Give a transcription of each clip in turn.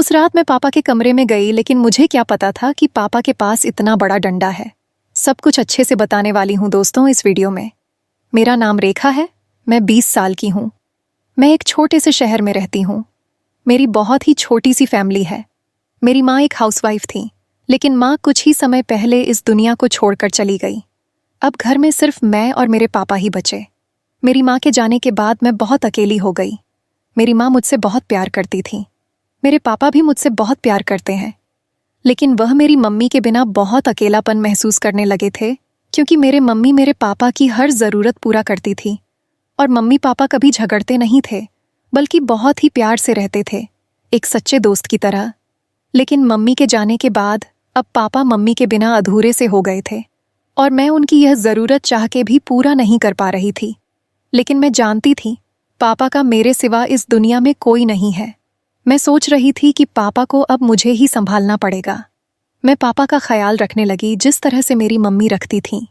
उस रात मैं पापा के कमरे में गई, लेकिन मुझे क्या पता था कि पापा के पास इतना बड़ा डंडा है। सब कुछ अच्छे से बताने वाली हूँ दोस्तों इस वीडियो में। मेरा नाम रेखा है, मैं 20 साल की हूँ। मैं एक छोटे से शहर में रहती हूँ। मेरी बहुत ही छोटी सी फैमिली है। मेरी माँ एक हाउसवाइफ थी, लेकिन माँ कुछ ही समय पहले इस दुनिया को छोड़कर चली गई। अब घर में सिर्फ मैं और मेरे पापा ही बचे। मेरी माँ के जाने के बाद मैं बहुत अकेली हो गई। मेरी माँ मुझसे बहुत प्यार करती थी। मेरे पापा भी मुझसे बहुत प्यार करते हैं, लेकिन वह मेरी मम्मी के बिना बहुत अकेलापन महसूस करने लगे थे, क्योंकि मेरे मम्मी मेरे पापा की हर ज़रूरत पूरा करती थी। और मम्मी पापा कभी झगड़ते नहीं थे, बल्कि बहुत ही प्यार से रहते थे, एक सच्चे दोस्त की तरह। लेकिन मम्मी के जाने के बाद अब पापा मम्मी के बिना अधूरे से हो गए थे, और मैं उनकी यह ज़रूरत चाह के भी पूरा नहीं कर पा रही थी। लेकिन मैं जानती थी पापा का मेरे सिवा इस दुनिया में कोई नहीं है। मैं सोच रही थी कि पापा को अब मुझे ही संभालना पड़ेगा। मैं पापा का ख्याल रखने लगी जिस तरह से मेरी मम्मी रखती थीं।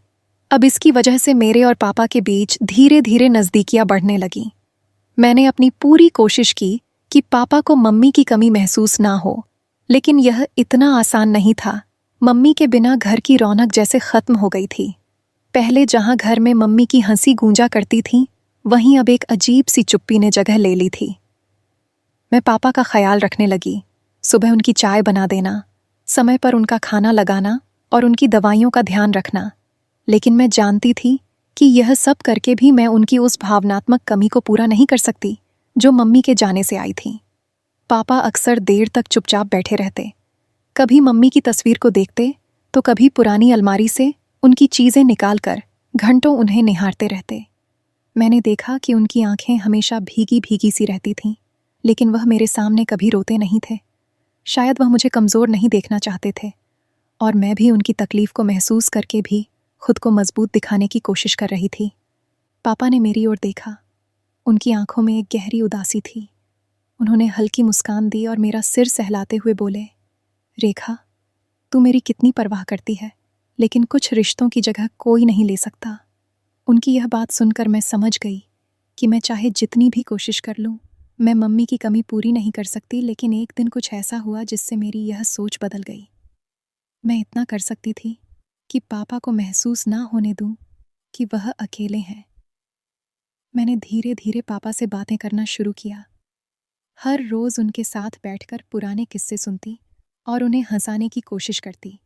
अब इसकी वजह से मेरे और पापा के बीच धीरे धीरे नज़दीकियां बढ़ने लगीं। मैंने अपनी पूरी कोशिश की कि पापा को मम्मी की कमी महसूस ना हो, लेकिन यह इतना आसान नहीं था। मम्मी के बिना घर की रौनक जैसे खत्म हो गई थी। पहले जहां घर में मम्मी की हंसी गूंजा करती थी, वहीं अब एक अजीब सी चुप्पी ने जगह ले ली थी। मैं पापा का ख्याल रखने लगी। सुबह उनकी चाय बना देना, समय पर उनका खाना लगाना और उनकी दवाइयों का ध्यान रखना। लेकिन मैं जानती थी कि यह सब करके भी मैं उनकी उस भावनात्मक कमी को पूरा नहीं कर सकती जो मम्मी के जाने से आई थी। पापा अक्सर देर तक चुपचाप बैठे रहते, कभी मम्मी की तस्वीर को देखते तो कभी पुरानी अलमारी से उनकी चीज़ें निकालकर घंटों उन्हें निहारते रहते। मैंने देखा कि उनकी आंखें हमेशा भीगी भीगी सी रहती थीं, लेकिन वह मेरे सामने कभी रोते नहीं थे। शायद वह मुझे कमज़ोर नहीं देखना चाहते थे, और मैं भी उनकी तकलीफ को महसूस करके भी खुद को मजबूत दिखाने की कोशिश कर रही थी। पापा ने मेरी ओर देखा। उनकी आंखों में एक गहरी उदासी थी। उन्होंने हल्की मुस्कान दी और मेरा सिर सहलाते हुए बोले, रेखा, तू मेरी कितनी परवाह करती है, लेकिन कुछ रिश्तों की जगह कोई नहीं ले सकता। उनकी यह बात सुनकर मैं समझ गई कि मैं चाहे जितनी भी कोशिश कर लूं, मैं मम्मी की कमी पूरी नहीं कर सकती। लेकिन एक दिन कुछ ऐसा हुआ जिससे मेरी यह सोच बदल गई। मैं इतना कर सकती थी कि पापा को महसूस ना होने दूं कि वह अकेले हैं। मैंने धीरे धीरे पापा से बातें करना शुरू किया। हर रोज़ उनके साथ बैठकर पुराने किस्से सुनती और उन्हें हंसाने की कोशिश करती।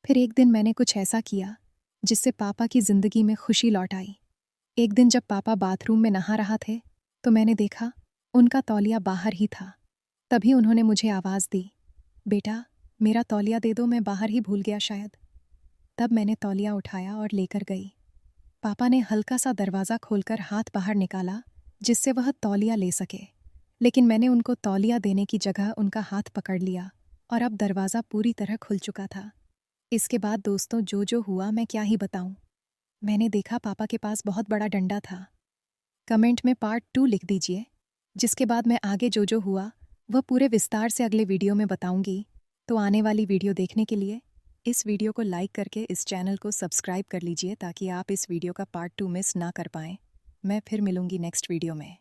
फिर एक दिन मैंने कुछ ऐसा किया जिससे पापा की ज़िंदगी में खुशी लौट आई। एक दिन जब पापा बाथरूम में नहा रहा थे, तो मैंने देखा उनका तौलिया बाहर ही था। तभी उन्होंने मुझे आवाज़ दी, बेटा, मेरा तौलिया दे दो, मैं बाहर ही भूल गया शायद। तब मैंने तौलिया उठाया और लेकर गई। पापा ने हल्का सा दरवाज़ा खोलकर हाथ बाहर निकाला जिससे वह तौलिया ले सके, लेकिन मैंने उनको तौलिया देने की जगह उनका हाथ पकड़ लिया और अब दरवाज़ा पूरी तरह खुल चुका था। इसके बाद दोस्तों जो हुआ मैं क्या ही बताऊं। मैंने देखा पापा के पास बहुत बड़ा डंडा था। कमेंट में पार्ट 2 लिख दीजिए, जिसके बाद मैं आगे जो हुआ वह पूरे विस्तार से अगले वीडियो में बताऊंगी। तो आने वाली वीडियो देखने के लिए इस वीडियो को लाइक करके इस चैनल को सब्सक्राइब कर लीजिए, ताकि आप इस वीडियो का पार्ट 2 मिस ना कर पाएं। मैं फिर मिलूंगी नेक्स्ट वीडियो में।